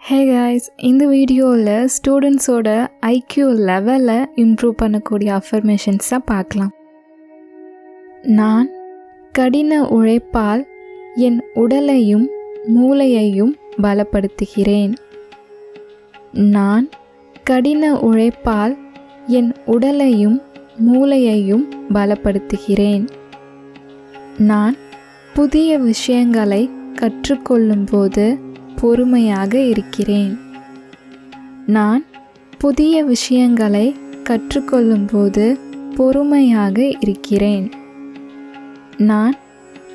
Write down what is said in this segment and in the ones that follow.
Hey guys, இந்த வீடியோவில் ஸ்டூடெண்ட்ஸோட IQ லெவலை இம்ப்ரூவ் பண்ணக்கூடிய அஃபர்மேஷன்ஸை பார்க்கலாம். நான் கடின உழைப்பால் என் உடலையும் மூளையையும் பலப்படுத்துகிறேன். நான் கடின உழைப்பால் என் உடலையும் மூளையையும் பலப்படுத்துகிறேன். நான் புதிய விஷயங்களை கற்றுக்கொள்ளும்போது பொறுமையாக இருக்கிறேன். நான் புதிய விஷயங்களை கற்றுக்கொள்ளும்போது பொறுமையாக இருக்கிறேன். நான்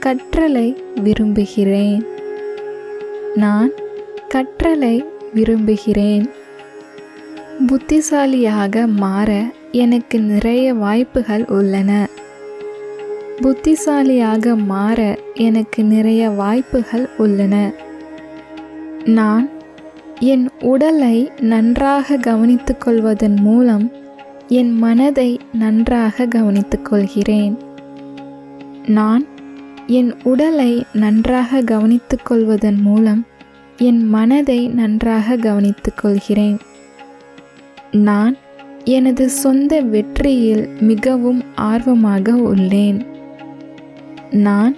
கற்றலை விரும்புகிறேன். நான் கற்றலை விரும்புகிறேன். புத்திசாலியாக மாற எனக்கு நிறைய வாய்ப்புகள் உள்ளன. புத்திசாலியாக மாற எனக்கு நிறைய வாய்ப்புகள் உள்ளன. நான் என் உடலை நன்றாக கவனித்துக் கொள்வதன் மூலம் என் மனதை நன்றாக கவனித்துக் கொள்கிறேன். நான் என் உடலை நன்றாக கவனித்துக் கொள்வதன் மூலம் என் மனதை நன்றாக கவனித்துக் கொள்கிறேன். நான் எனது சொந்த வெற்றியில் மிகவும் ஆர்வமாக உள்ளேன். நான்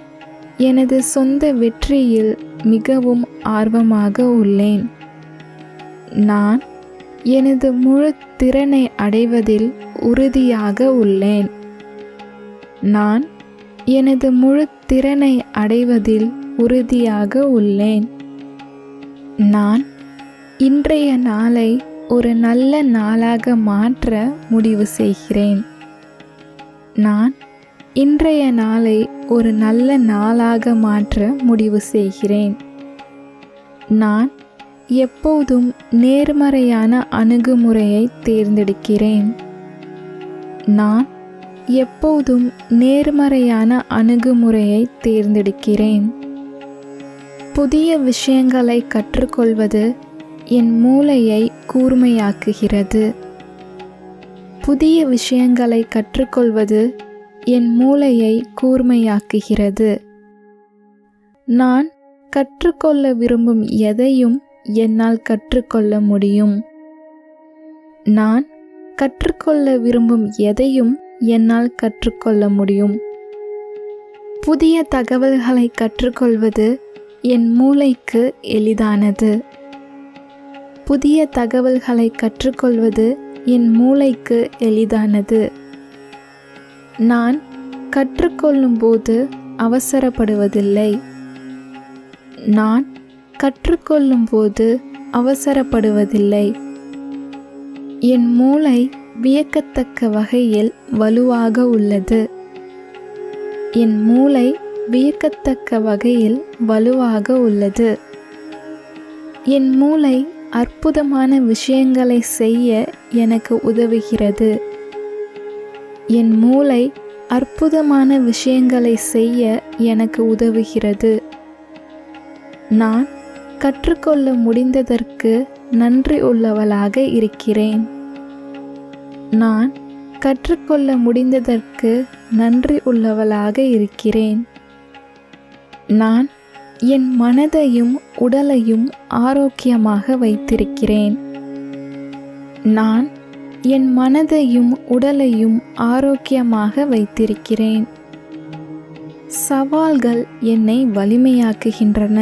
எனது சொந்த வெற்றியில் மிகவும் ஆர்வமாக உள்ளேன். நான் எனது முழு திறனை அடைவதில் உறுதியாக உள்ளேன். நான் எனது முழு திறனை அடைவதில் உறுதியாக உள்ளேன். நான் இன்றைய நாளை ஒரு நல்ல நாளாக மாற்ற முடிவு செய்கிறேன். நான் இன்றைய நாளை ஒரு நல்ல நாளாக மாற்ற முடிவு செய்கிறேன். நான் எப்போதும் நேர்மறையான அணுகுமுறையை தேர்ந்தெடுக்கிறேன். நான் எப்போதும் நேர்மறையான அணுகுமுறையை தேர்ந்தெடுக்கிறேன். புதிய விஷயங்களை கற்றுக்கொள்வது என் மூளையை கூர்மையாக்குகிறது. புதிய விஷயங்களை கற்றுக்கொள்வது என் மூளையை கூர்மையாக்குகிறது. நான் கற்றுக்கொள்ள விரும்பும் எதையும் என்னால் கற்றுக்கொள்ள முடியும். நான் கற்றுக்கொள்ள விரும்பும் எதையும் என்னால் கற்றுக்கொள்ள முடியும். புதிய தகவல்களை கற்றுக்கொள்வது என் மூளைக்கு எளிதானது. புதிய தகவல்களை கற்றுக்கொள்வது என் மூளைக்கு எளிதானது. நான் கற்றுக்கொள்ளும்போது அவசரப்படுவதில்லை. நான் கற்றுக்கொள்ளும்போது அவசரப்படுவதில்லை. என் மூளை வியக்கத்தக்க வகையில் வலுவாக உள்ளது. என் மூளை வியக்கத்தக்க வகையில் வலுவாக உள்ளது. என் மூளை அற்புதமான விஷயங்களை செய்ய எனக்கு உதவுகிறது. என் மூளை அற்புதமான விஷயங்களை செய்ய எனக்கு உதவுகிறது. நான் கற்றுக்கொள்ள முடிந்ததற்கு நன்றி உள்ளவளாக இருக்கிறேன். நான் கற்றுக்கொள்ள முடிந்ததற்கு நன்றி உள்ளவளாக இருக்கிறேன். நான் என் மனதையும் உடலையும் ஆரோக்கியமாக வைத்திருக்கிறேன். நான் என் மனதையும் உடலையும் ஆரோக்கியமாக வைத்திருக்கிறேன். சவால்கள் என்னை வலிமையாக்குகின்றன.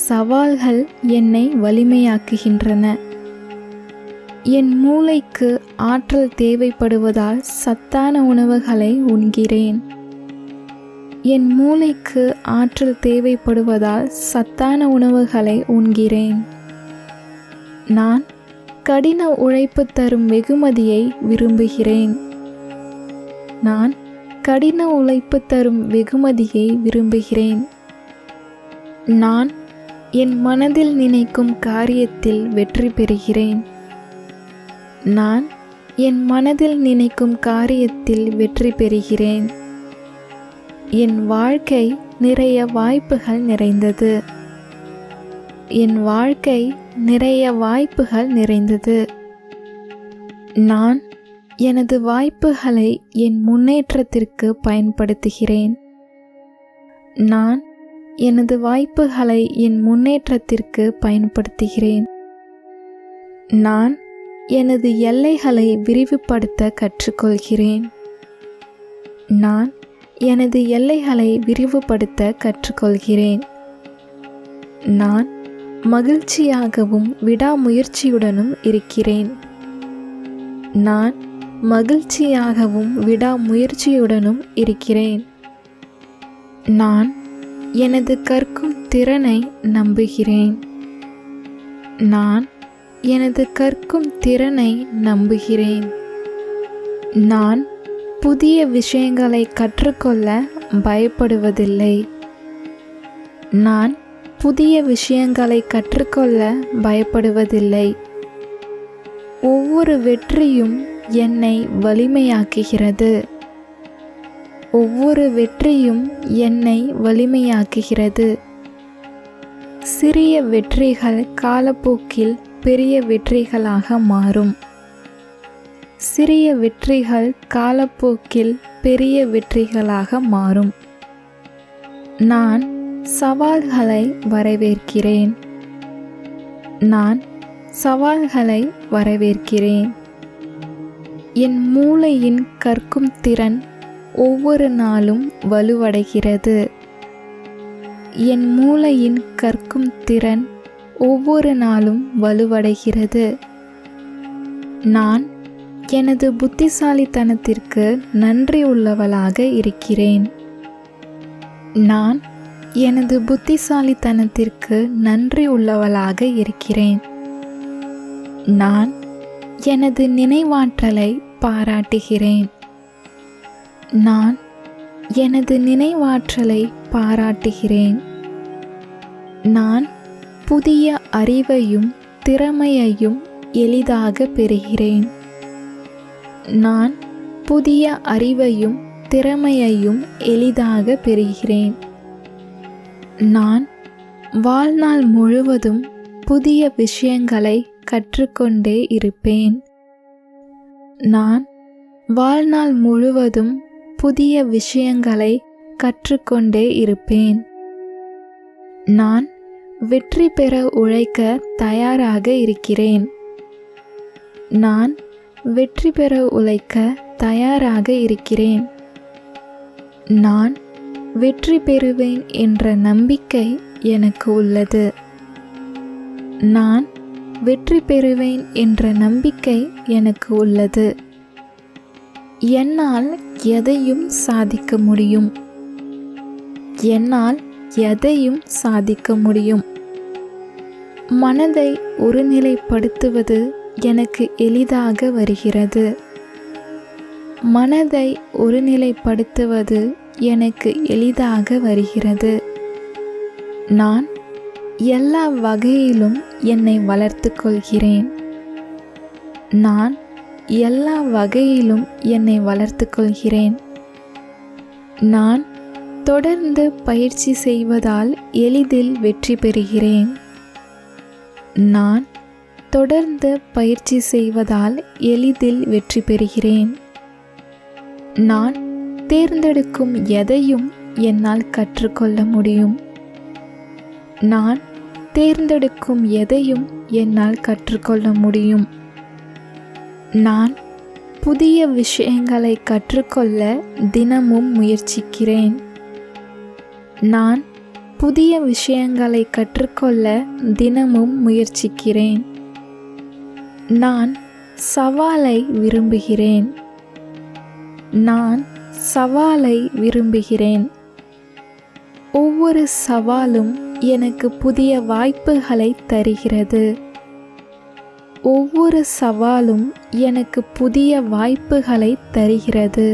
சவால்கள் என்னை வலிமையாக்குகின்றன. என் மூளைக்கு ஆற்றல் தேவைப்படுவதால் சத்தான உணவுகளை உண்கிறேன். என் மூளைக்கு ஆற்றல் தேவைப்படுவதால் சத்தான உணவுகளை உண்கிறேன். நான் கடின உழைப்பு தரும் வெகுமதியை விரும்புகிறேன். நான் கடின உழைப்பு தரும் வெகுமதியை விரும்புகிறேன். நான் என் மனதில் நினைக்கும் காரியத்தில் வெற்றி பெறுகிறேன். நான் என் மனதில் நினைக்கும் காரியத்தில் வெற்றி பெறுகிறேன். என் வாழ்க்கை நிறைய வாய்ப்புகள் நிறைந்தது. என் வாழ்க்கை நிறைய வாய்ப்புகள் நிறைந்தது. நான் எனது வாய்ப்புகளை என் முன்னேற்றத்திற்கு பயன்படுத்துகிறேன். நான் எனது வாய்ப்புகளை என் முன்னேற்றத்திற்கு பயன்படுத்துகிறேன். நான் எனது எல்லைகளை விரிவுபடுத்த கற்றுக்கொள்கிறேன். நான் எனது எல்லைகளை விரிவுபடுத்த கற்றுக்கொள்கிறேன். நான் மகிழ்ச்சியாகவும் விடாமுயற்சியுடனும் இருக்கிறேன். நான் மகிழ்ச்சியாகவும் விடாமுயற்சியுடனும் இருக்கிறேன். நான் எனது கற்கும் திறனை நம்புகிறேன். நான் எனது கற்கும் திறனை நம்புகிறேன். நான் புதிய விஷயங்களை கற்றுக்கொள்ள பயப்படுவதில்லை. நான் புதிய விஷயங்களை கற்றுக்கொள்ள பயப்படுவதில்லை. ஒவ்வொரு வெற்றியும் என்னை வலிமையாக்குகிறது. ஒவ்வொரு வெற்றியும் என்னை வலிமையாக்குகிறது. சிறிய வெற்றிகள் காலப்போக்கில் பெரிய வெற்றிகளாக மாறும். சிறிய வெற்றிகள் காலப்போக்கில் பெரிய வெற்றிகளாக மாறும். நான் சவால்களை வரவேற்கிறேன். நான் சவால்களை வரவேற்கிறேன். என் மூளையின் கற்கும் திறன் ஒவ்வொரு நாளும் வலுவடைகிறது. என் மூளையின் கற்கும் திறன் ஒவ்வொரு நாளும் வலுவடைகிறது. நான் எனது புத்திசாலித்தனத்திற்கு நன்றியுள்ளவளாக இருக்கிறேன். நான் எனது புத்திசாலித்தனத்திற்கு நன்றியுள்ளவளாக இருக்கிறேன். நான் எனது நினைவாற்றலை பாராட்டுகிறேன். நான் எனது நினைவாற்றலை பாராட்டுகிறேன். நான் புதிய அறிவையும் திறமையையும் எளிதாக பெறுகிறேன். நான் புதிய அறிவையும் திறமையையும் எளிதாக பெறுகிறேன். நான் வாழ்நாள் முழுவதும் புதிய விஷயங்களை கற்றுக்கொண்டே இருப்பேன். நான் வாழ்நாள் முழுவதும் புதிய விஷயங்களை கற்றுக்கொண்டே இருப்பேன். நான் வெற்றி பெற உழைக்க தயாராக இருக்கிறேன். நான் வெற்றி பெற உழைக்க தயாராக இருக்கிறேன். நான் வெற்றி பெறுவேன் என்ற நம்பிக்கை எனக்கு உள்ளது. நான் வெற்றி பெறுவேன் என்ற நம்பிக்கை எனக்கு உள்ளது. என்னால் எதையும் சாதிக்க முடியும். என்னால் எதையும் சாதிக்க முடியும். மனதை ஒருநிலைப்படுத்துவது எனக்கு எளிதாக வருகிறது. மனதை ஒருநிலைப்படுத்துவது எனக்கு எளிதாக வருகிறது. நான் எல்லா வகையிலும் என்னை வளர்த்து கொள்கிறேன். நான் எல்லா வகையிலும் என்னை வளர்த்து கொள்கிறேன். நான் தொடர்ந்து பயிற்சி செய்வதால் எளிதில் வெற்றி பெறுகிறேன். நான் தொடர்ந்து பயிற்சி செய்வதால் எளிதில் வெற்றி பெறுகிறேன். நான் தேர்ந்தெடுக்கும் எதையும் என்னால் கற்றுக்கொள்ள முடியும். நான் தேர்ந்தெடுக்கும் எதையும் என்னால் கற்றுக்கொள்ள முடியும். நான் புதிய விஷயங்களை கற்றுக்கொள்ள தினமும் முயற்சிக்கிறேன். நான் புதிய விஷயங்களை கற்றுக்கொள்ள தினமும் முயற்சிக்கிறேன். நான் சவாலை விரும்புகிறேன். நான் சவாலை விரும்புகிறேன். ஒவ்வொரு சவாலும் எனக்கு புதிய வாய்ப்புகளை தருகிறது. ஒவ்வொரு சவாலும் எனக்கு புதிய வாய்ப்புகளை தருகிறது.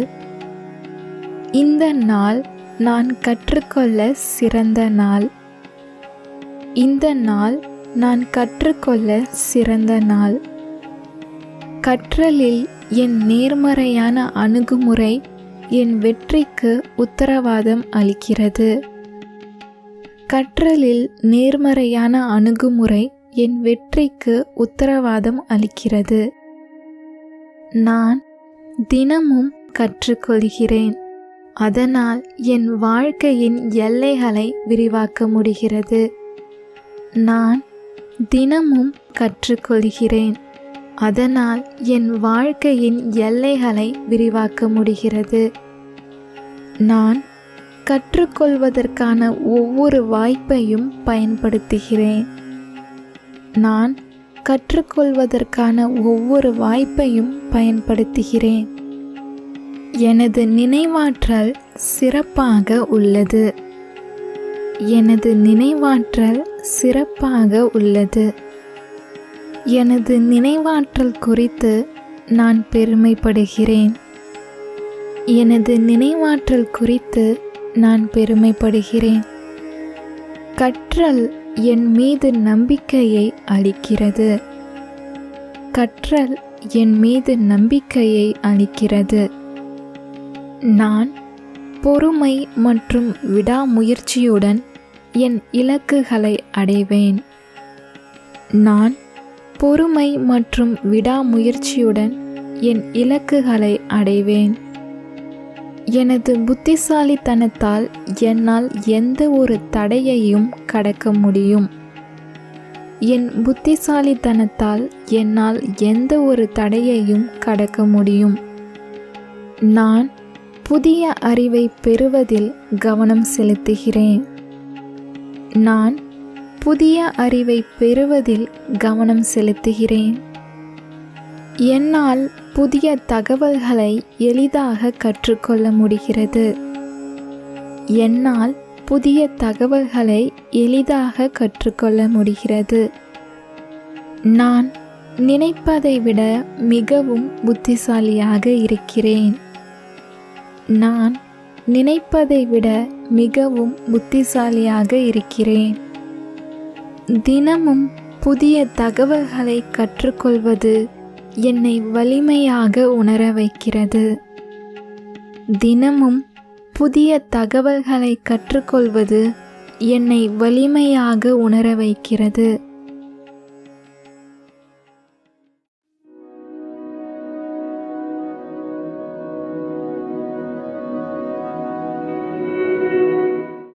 இந்த நாள் நான் கற்றுக்கொள்ள சிறந்த நாள். இந்த நாள் நான் கற்றுக்கொள்ள சிறந்த நாள். கற்றலில் என் நேர்மறையான அணுகுமுறை என் வெற்றிக்கு உத்தரவாதம் அளிக்கிறது. கற்றலில் நேர்மறையான அணுகுமுறை என் வெற்றிக்கு உத்தரவாதம் அளிக்கிறது. நான் தினமும் கற்றுக்கொள்கிறேன். அதனால் என் வாழ்க்கையின் எல்லைகளை விரிவாக்க முடிகிறது. நான் தினமும் கற்றுக்கொள்கிறேன். அதனால் என் வாழ்க்கையின் எல்லைகளை விரிவாக்க முடிகிறது. நான் கற்றுக்கொள்வதற்கான ஒவ்வொரு வாய்ப்பையும் பயன்படுத்துகிறேன். நான் கற்றுக்கொள்வதற்கான ஒவ்வொரு வாய்ப்பையும் பயன்படுத்துகிறேன். எனது நினைவாற்றல் சிறப்பாக உள்ளது. எனது நினைவாற்றல் சிறப்பாக உள்ளது. எனது நினைவாற்றல் குறித்து நான் பெருமைப்படுகிறேன். எனது நினைவாற்றல் குறித்து நான் பெருமைப்படுகிறேன். கற்றல் என் மீது நம்பிக்கையை அளிக்கிறது. கற்றல் என் மீது நம்பிக்கையை அளிக்கிறது. நான் பொறுமை மற்றும் விடாமுயற்சியுடன் என் இலக்குகளை அடைவேன். நான் பொறுமை மற்றும் விடாமுயற்சியுடன் என் இலக்குகளை அடைவேன். எனது புத்திசாலித்தனத்தால் என்னால் எந்த ஒரு தடையையும் கடக்க முடியும். என் புத்திசாலித்தனத்தால் என்னால் எந்த ஒரு தடையையும் கடக்க முடியும். நான் புதிய அறிவை பெறுவதில் கவனம் செலுத்துகிறேன். நான் புதிய அறிவை பெறுவதில் கவனம் செலுத்துகிறேன். என்னால் புதிய தகவல்களை எளிதாக கற்றுக்கொள்ள முடிகிறது. என்னால் புதிய தகவல்களை எளிதாக கற்றுக்கொள்ள முடிகிறது. நான் நினைப்பதை விட மிகவும் புத்திசாலியாக இருக்கிறேன். நான் நினைப்பதை விட மிகவும் புத்திசாலியாக இருக்கிறேன். தினமும் புதிய தகவல்களை கற்றுக்கொள்வது என்னை வலிமையாக உணர வைக்கிறது. தினமும் புதிய தகவல்களை கற்றுக்கொள்வது என்னை வலிமையாக உணர வைக்கிறது.